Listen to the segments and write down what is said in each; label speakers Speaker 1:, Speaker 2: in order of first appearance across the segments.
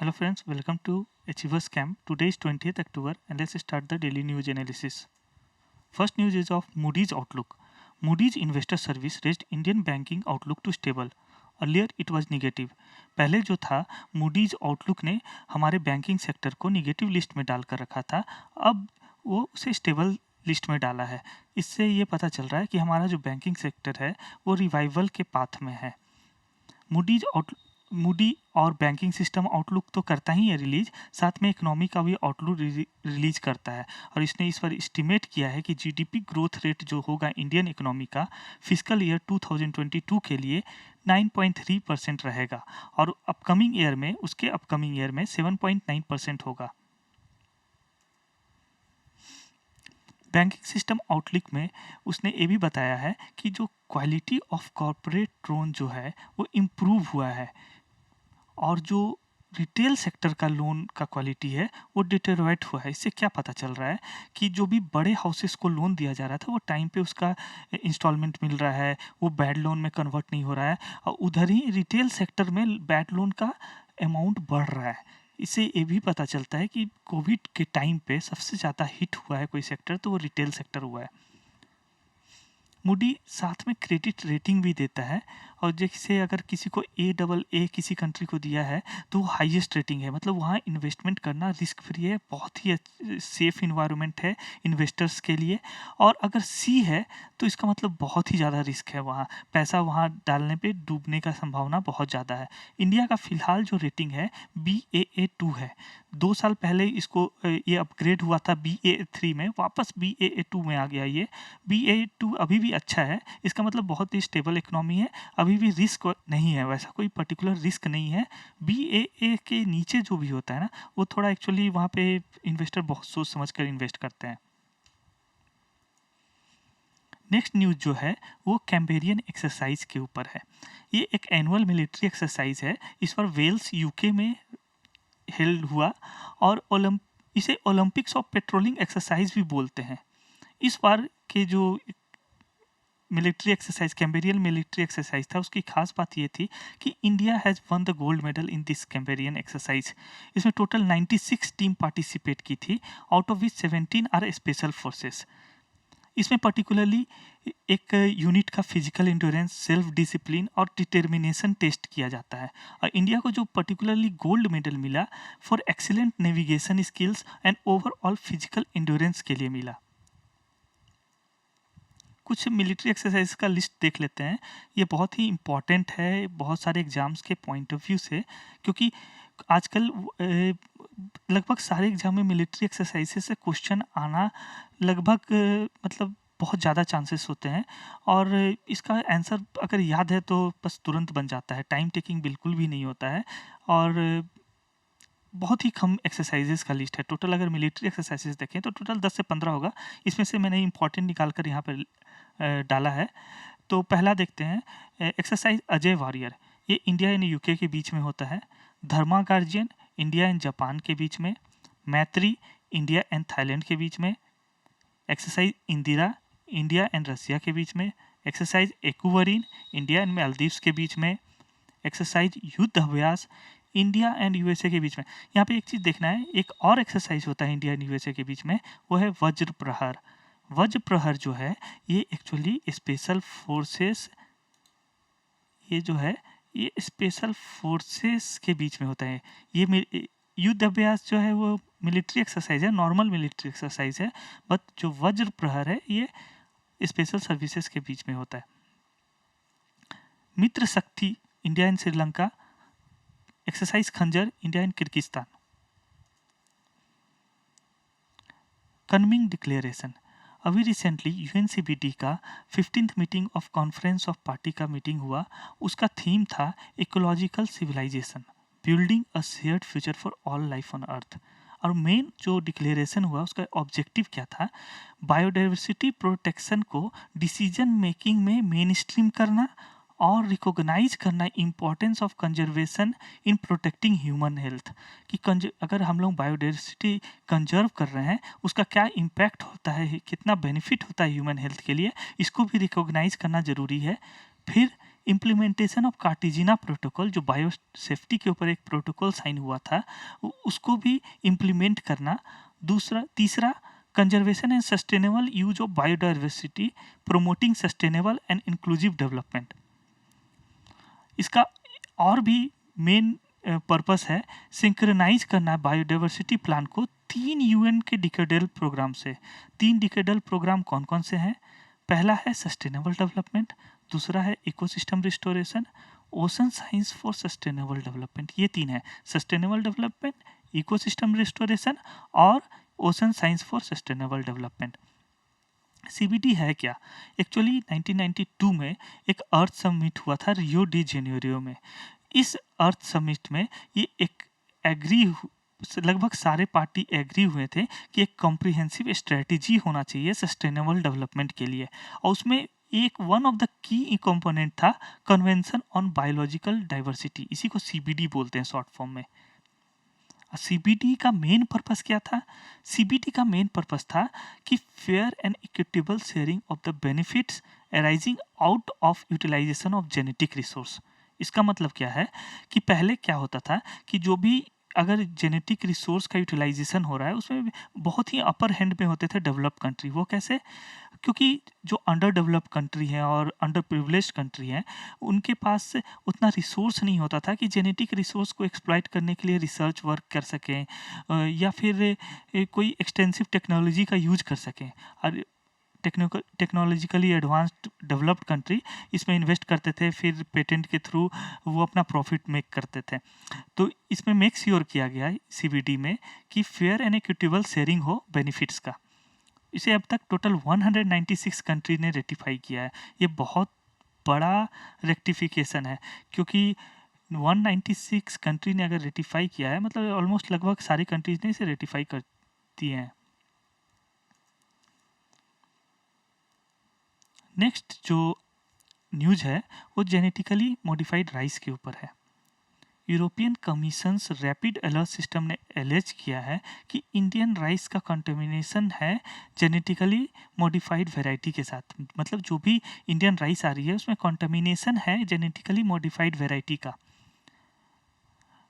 Speaker 1: Hello friends, welcome to Achievers Camp. Today is 20th October and let's start the daily news analysis. First news is of Moody's outlook. Moody's Investor Service raised Indian banking outlook to stable. Earlier it was negative. पहले जो था Moody's outlook ने हमारे banking sector को negative list में डालकर रखा था, अब वो उसे स्टेबल लिस्ट में डाला है. इससे ये पता चल रहा है कि हमारा जो बैंकिंग सेक्टर है वो रिवाइवल के पाथ में है. मूडी और बैंकिंग सिस्टम आउटलुक तो करता ही है रिलीज, साथ में इकोनॉमी का भी आउटलुक रिलीज करता है और इसने इस पर एस्टिमेट किया है कि जीडीपी ग्रोथ रेट जो होगा इंडियन इकोनॉमी का फिजिकल ईयर 2022 के लिए 9.3% रहेगा और अपकमिंग ईयर में 7.9% होगा. बैंकिंग सिस्टम आउटलुक में उसने ये भी बताया है कि जो क्वालिटी ऑफ कॉरपोरेट लोन जो है वो इम्प्रूव हुआ है और जो रिटेल सेक्टर का लोन का क्वालिटी है वो डिटेरोरेट हुआ है. इससे क्या पता चल रहा है कि जो भी बड़े हाउसेस को लोन दिया जा रहा था वो टाइम पे उसका इंस्टॉलमेंट मिल रहा है, वो बैड लोन में कन्वर्ट नहीं हो रहा है और उधर ही रिटेल सेक्टर में बैड लोन का अमाउंट बढ़ रहा है. इससे ये भी पता चलता है कि कोविड के टाइम पे सबसे ज़्यादा हिट हुआ है कोई सेक्टर तो वो रिटेल सेक्टर हुआ है. मूडी साथ में क्रेडिट रेटिंग भी देता है और जैसे अगर किसी को AA किसी कंट्री को दिया है तो वो हाईएस्ट रेटिंग है, मतलब वहाँ इन्वेस्टमेंट करना रिस्क फ्री है, बहुत ही सेफ इन्वायरमेंट है इन्वेस्टर्स के लिए. और अगर C है तो इसका मतलब बहुत ही ज़्यादा रिस्क है, वहाँ पैसा वहाँ डालने पे डूबने का संभावना बहुत ज़्यादा है. इंडिया का फ़िलहाल जो रेटिंग है Baa2 है. 2 साल पहले इसको ये अपग्रेड हुआ था Baa3 में, वापस Baa2 में आ गया. ये Baa2 अभी भी अच्छा है, इसका मतलब बहुत ही स्टेबल इकोनॉमी है, अभी भी रिस्क नहीं है, वैसा कोई पर्टिकुलर रिस्क नहीं है. Baa के नीचे जो भी होता है ना वो थोड़ा एक्चुअली वहाँ पे इन्वेस्टर बहुत सोच समझ कर इन्वेस्ट करते हैं. नेक्स्ट न्यूज़ जो है वो कैम्पेरियन एक्सरसाइज के ऊपर है. ये एक एनुअल मिलिट्री एक्सरसाइज है, इस पर वेल्स यूके में हेल्ड हुआ और इसे ओलंपिक्स ऑफ पेट्रोलिंग एक्सरसाइज भी बोलते हैं. इस बार के जो military exercise Cambrian military exercise था उसकी खास बात ये थी कि India has won the gold medal in this Cambrian exercise. इसमें टोटल 96 टीम पार्टिसिपेट की थी, out of which 17 are special forces. इसमें पर्टिकुलरली एक यूनिट का फिजिकल इंड्योरेंस, सेल्फ डिसिप्लिन और डिटर्मिनेशन टेस्ट किया जाता है और इंडिया को जो पर्टिकुलरली गोल्ड मेडल मिला for excellent navigation skills and overall physical endurance के लिए मिला. कुछ मिलिट्री एक्सरसाइज का लिस्ट देख लेते हैं. ये बहुत ही इम्पॉर्टेंट है बहुत सारे एग्जाम्स के पॉइंट ऑफ व्यू से, क्योंकि आजकल लगभग सारे एग्जाम में मिलिट्री एक्सरसाइज से क्वेश्चन आना लगभग मतलब बहुत ज़्यादा चांसेस होते हैं और इसका आंसर अगर याद है तो बस तुरंत बन जाता है, टाइम टेकिंग बिल्कुल भी नहीं होता है और बहुत ही कम एक्सरसाइजेस का लिस्ट है. टोटल अगर मिलिट्री एक्सरसाइजेस देखें तो टोटल 10 से 15 होगा, इसमें से मैंने इंपॉर्टेंट निकाल कर यहाँ पर डाला है. तो पहला देखते हैं एक्सरसाइज अजय वॉरियर. ये इंडिया एंड यूके के बीच में होता है. धर्मा गार्जियन इंडिया एंड जापान के बीच में. मैत्री इंडिया एंड थाईलैंड के बीच में. Exercise Indra India and Russia के बीच में. Exercise Ekuverin India and Maldives के बीच में. एक्सरसाइज युद्ध अभ्यास इंडिया एंड यूएसए के बीच में. यहाँ पे एक चीज़ देखना है, एक और एक्सरसाइज होता है इंडिया एंड यूएसए के बीच में, वो है वज्र प्रहर. वज्र प्रहर जो है ये एक्चुअली स्पेशल फोर्सेस, ये जो है ये स्पेशल फोर्सेस के बीच में होता है. ये युद्ध अभ्यास जो है वो मिलिट्री एक्सरसाइज है, नॉर्मल मिलिट्री एक्सरसाइज है, बट जो वज्र प्रहर है ये स्पेशल सर्विसेज के बीच में होता है. Mitra Shakti India and Sri Lanka. Exercise Khanjar India and Kyrgyzstan. Kunming declaration. अभी रिसेंटली यूएनसीबीडी का 15th meeting of conference of party का मीटिंग हुआ. उसका थीम था ecological civilisation, building a shared future for all life on earth. और मेन जो डिक्लेरेशन हुआ उसका ऑब्जेक्टिव क्या था, बायोडाइवर्सिटी प्रोटेक्शन को डिसीजन मेकिंग में मेन स्ट्रीम करना और रिकॉग्नाइज करना importance of conservation in protecting human health. कि अगर हम लोग बायोडाइवर्सिटी कंजर्व कर रहे हैं उसका क्या इम्पैक्ट होता है, कितना बेनिफिट होता है ह्यूमन हेल्थ के लिए, इसको भी रिकॉग्नाइज करना ज़रूरी है. फिर इम्प्लीमेंटेशन ऑफ कार्टिजिना प्रोटोकॉल, जो बायो सेफ्टी के ऊपर एक प्रोटोकॉल साइन हुआ था, उसको भी इम्प्लीमेंट करना। तीसरा, conservation and sustainable use of biodiversity, promoting sustainable and inclusive development. इसका और भी मेन पर्पस है सिंक्रोनाइज करना बायोडाइवर्सिटी प्लान को 3 यूएन के डिकेडल प्रोग्राम से। 3 डिकेडल प्रोग्राम कौन कौन से हैं? पहला है सस्टेनेबल डेवलपमेंट, दूसरा है ecosystem restoration, ocean science for sustainable development. ये 3 है, सस्टेनेबल डेवलपमेंट, इकोसिस्टम रिस्टोरेशन और ocean science for sustainable development. CBD है क्या? एक्चुअली 1992 में एक अर्थ समिट हुआ था रियो डी जेनेरियो में। इस अर्थ समिट में ये एक लगभग सारे पार्टी एग्री हुए थे कि एक कॉम्प्रिहेंसिव स्ट्रेटेजी होना चाहिए सस्टेनेबल डेवलपमेंट के लिए, और उसमें एक वन ऑफ द की कंपोनेंट था कन्वेंशन ऑन बायोलॉजिकल डाइवर्सिटी। इसी को सीबीडी बोलते हैं शॉर्ट फॉर्म में। सीबीडी का मेन पर्पस क्या था? सीबीडी का मेन पर्पस था कि fair and equitable sharing of the benefits arising out of utilisation of genetic resource. इसका मतलब क्या है कि पहले क्या होता था कि जो भी अगर जेनेटिक रिसोर्स का यूटिलाइजेशन हो रहा है उसमें बहुत ही अपर हैंड में होते थे डेवलप कंट्री। वो कैसे? क्योंकि जो अंडर डेवलप कंट्री है और अंडर प्रिविलेज्ड कंट्री है, उनके पास उतना रिसोर्स नहीं होता था कि जेनेटिक रिसोर्स को एक्सप्लॉइट करने के लिए रिसर्च वर्क कर सकें, या फिर कोई एक्सटेंसिव टेक्नोलॉजी का यूज कर सकें। और टेक्नोलॉजिकली एडवांस्ड डेवलप्ड कंट्री इसमें इन्वेस्ट करते थे, फिर पेटेंट के थ्रू वो अपना प्रॉफिट मेक करते थे। तो इसमें मेक श्योर किया गया है सीबीडी में कि फेयर एंड इक्विटेबल शेयरिंग हो बेनिफिट्स का। इसे अब तक टोटल 196 कंट्री ने रेटिफाई किया है। ये बहुत बड़ा रेक्टिफिकेशन है, क्योंकि 196 कंट्री ने अगर रेटिफाई किया है मतलब ऑलमोस्ट लगभग सारी कंट्रीज ने इसे रेटिफाई कर दिए हैं। नेक्स्ट जो न्यूज है वो जेनेटिकली मॉडिफाइड राइस के ऊपर है। European commissions rapid alert system ने एलेज किया है कि इंडियन राइस का कंटेमिनेशन है जेनेटिकली मॉडिफाइड वैरायटी के साथ। मतलब जो भी इंडियन राइस आ रही है उसमें कंटेमिनेशन है जेनेटिकली मॉडिफाइड वैरायटी का।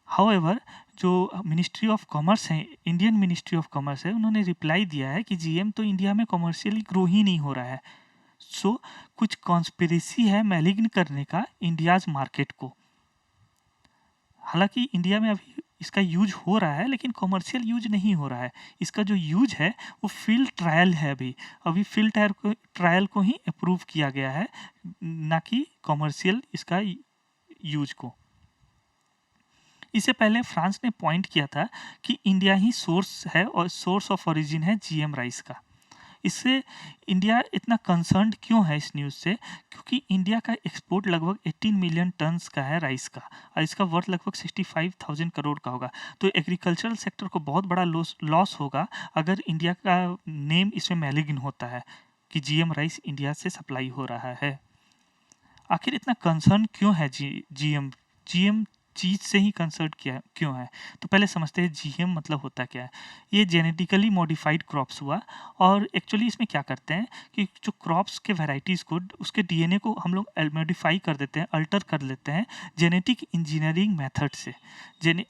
Speaker 1: हाउएवर जो मिनिस्ट्री ऑफ कॉमर्स है, इंडियन मिनिस्ट्री ऑफ कॉमर्स है, उन्होंने रिप्लाई दिया है कि जीएम तो इंडिया में कॉमर्शियली ग्रो ही नहीं हो रहा है। सो कुछ कॉन्स्पिरेसी है मैलिग्न करने का इंडियाज मार्केट को। हालांकि इंडिया में अभी इसका यूज हो रहा है लेकिन कॉमर्शियल यूज नहीं हो रहा है। इसका जो यूज है वो फील्ड ट्रायल है। अभी फील्ड ट्रायल को ही अप्रूव किया गया है, ना कि कॉमर्शियल इसका यूज को। इससे पहले फ्रांस ने पॉइंट किया था कि इंडिया ही सोर्स है और सोर्स ऑफ ओरिजिन है जीएम राइस का। इससे इंडिया इतना कंसर्न्ड क्यों है इस न्यूज़ से? क्योंकि इंडिया का एक्सपोर्ट लगभग 18 मिलियन टन्स का है राइस का, और इसका वर्थ लगभग 65,000 करोड़ का होगा। तो एग्रीकल्चरल सेक्टर को बहुत बड़ा लॉस होगा अगर इंडिया का नेम इसमें मैलिग्न होता है कि जीएम राइस इंडिया से सप्लाई हो रहा है। आखिर इतना कंसर्न क्यों है जीएम जीएम चीज़ से ही कंसर्न किया क्यों है? तो पहले समझते हैं जीएम मतलब होता क्या है। ये जेनेटिकली मॉडिफाइड क्रॉप्स हुआ, और एक्चुअली इसमें क्या करते हैं कि जो क्रॉप्स के वैराइटीज़ को उसके डीएनए को हम लोग मॉडिफाई कर देते हैं, अल्टर कर लेते हैं जेनेटिक इंजीनियरिंग मेथड से।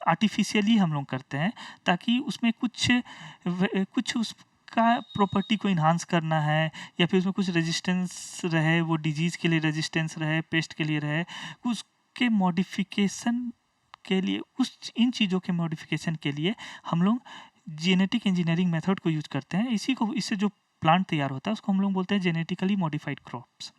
Speaker 1: आर्टिफिशियली हम लोग करते हैं ताकि उसमें कुछ उस का प्रॉपर्टी को इन्हांस करना है, या फिर उसमें कुछ रेजिस्टेंस रहे, वो डिजीज़ के लिए रेजिस्टेंस रहे, पेस्ट के लिए रहे, कुछ के मॉडिफिकेशन के लिए, उस इन चीज़ों के मॉडिफिकेशन के लिए हम लोग जेनेटिक इंजीनियरिंग मेथड को यूज करते हैं। इससे जो प्लांट तैयार होता है उसको हम लोग बोलते हैं जेनेटिकली मॉडिफाइड क्रॉप्स।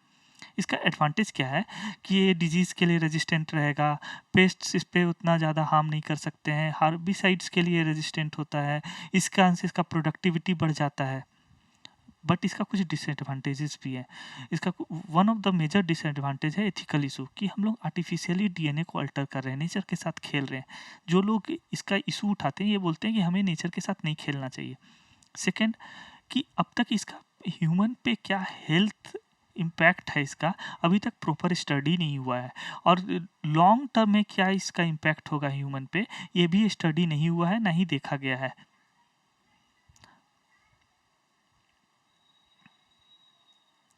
Speaker 1: इसका एडवांटेज क्या है कि ये डिजीज़ के लिए रेजिस्टेंट रहेगा, पेस्ट्स इस पे उतना ज़्यादा हार्म नहीं कर सकते हैं, हार्बिसाइड्स के लिए रेजिस्टेंट होता है, इसका प्रोडक्टिविटी बढ़ जाता है। बट इसका कुछ डिसएडवांटेजेस भी है। इसका one of the major disadvantage है एथिकल इशू, कि हम लोग आर्टिफिशियली डीएनए को अल्टर कर रहे हैं, नेचर के साथ खेल रहे हैं। जो लोग इसका इशू उठाते हैं ये बोलते हैं कि हमें नेचर के साथ नहीं खेलना चाहिए। सेकेंड, कि अब तक इसका ह्यूमन पे क्या हेल्थ इम्पैक्ट है इसका अभी तक प्रॉपर स्टडी नहीं हुआ है, और लॉन्ग टर्म में क्या इसका इम्पैक्ट होगा ह्यूमन पे ये भी स्टडी नहीं हुआ है, ना ही देखा गया है।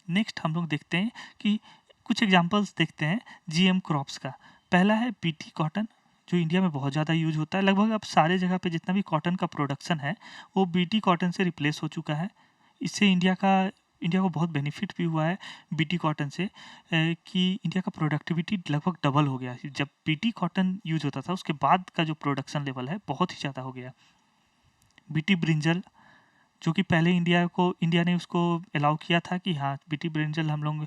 Speaker 1: नेक्स्ट हम लोग देखते हैं कि कुछ एग्जांपल्स देखते हैं जीएम क्रॉप्स का। पहला है बीटी कॉटन, जो इंडिया में बहुत ज़्यादा यूज होता है। लगभग अब सारे जगह पे जितना भी कॉटन का प्रोडक्शन है वो बीटी कॉटन से रिप्लेस हो चुका है। इससे इंडिया को बहुत बेनिफिट भी हुआ है बीटी कॉटन से, कि इंडिया का प्रोडक्टिविटी लगभग डबल हो गया। जब बीटी कॉटन यूज होता था उसके बाद का जो प्रोडक्शन लेवल है बहुत ही ज़्यादा हो गया। बीटी ब्रिंजल, जो कि पहले इंडिया ने उसको अलाउ किया था कि हाँ बीटी ब्रिंजल हम लोग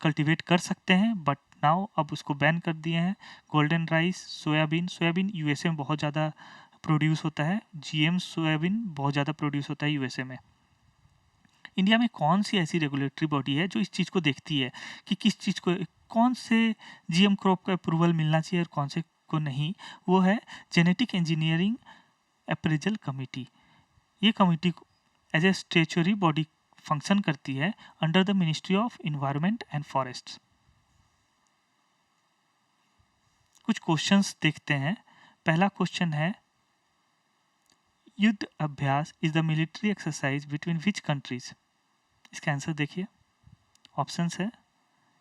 Speaker 1: कल्टीवेट कर सकते हैं, बट नाउ अब उसको बैन कर दिए हैं। गोल्डन राइस, सोयाबीन यूएसए में बहुत ज़्यादा प्रोड्यूस होता है। जीएम सोयाबीन बहुत ज़्यादा प्रोड्यूस होता है यूएसए में। इंडिया में कौन सी ऐसी रेगुलेटरी बॉडी है जो इस चीज़ को देखती है कि किस चीज़ को, कौन से जीएम क्रॉप का अप्रूवल मिलना चाहिए और कौन से को नहीं? वो है जेनेटिक इंजीनियरिंग अप्रेजल कमेटी। ये committee as a statutory body function करती है under the ministry of environment and forest. कुछ क्वेश्चंस देखते हैं। पहला क्वेश्चन है, Yudh Abhyas is the military exercise between which countries? इसका आंसर देखिए। ऑप्शंस है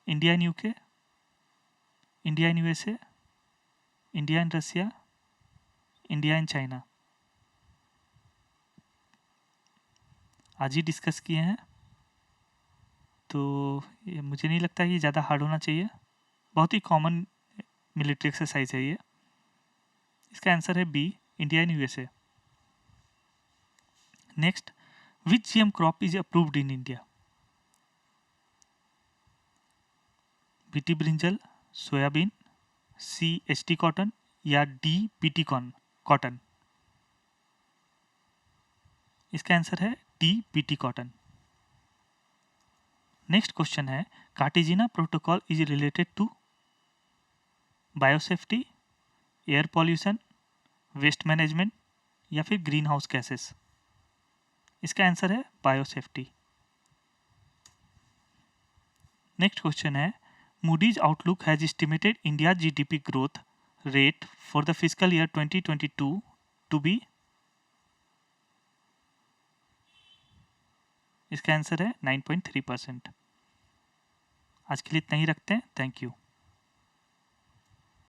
Speaker 1: India and UK, India and USA, India and Russia, India and China. आज ही डिस्कस किए हैं, तो ये मुझे नहीं लगता कि ज़्यादा हार्ड होना चाहिए। बहुत ही कॉमन मिलिट्री एक्सरसाइज है ये। इसका आंसर है B, India and USA. Next, which GM crop is approved in India? BT brinjal, soybean, C HT cotton या डी बीटी कॉटन? इसका आंसर है D BT cotton. Next question है, Cartagena protocol is related to biosafety, air pollution, waste management या फिर greenhouse gases? इसका answer है biosafety. Next question है, Moody's outlook has estimated India GDP growth rate for the physical year 2022 to be? इसका answer है 9.3%। आज के लिए इतना ही रखते हैं। Thank you.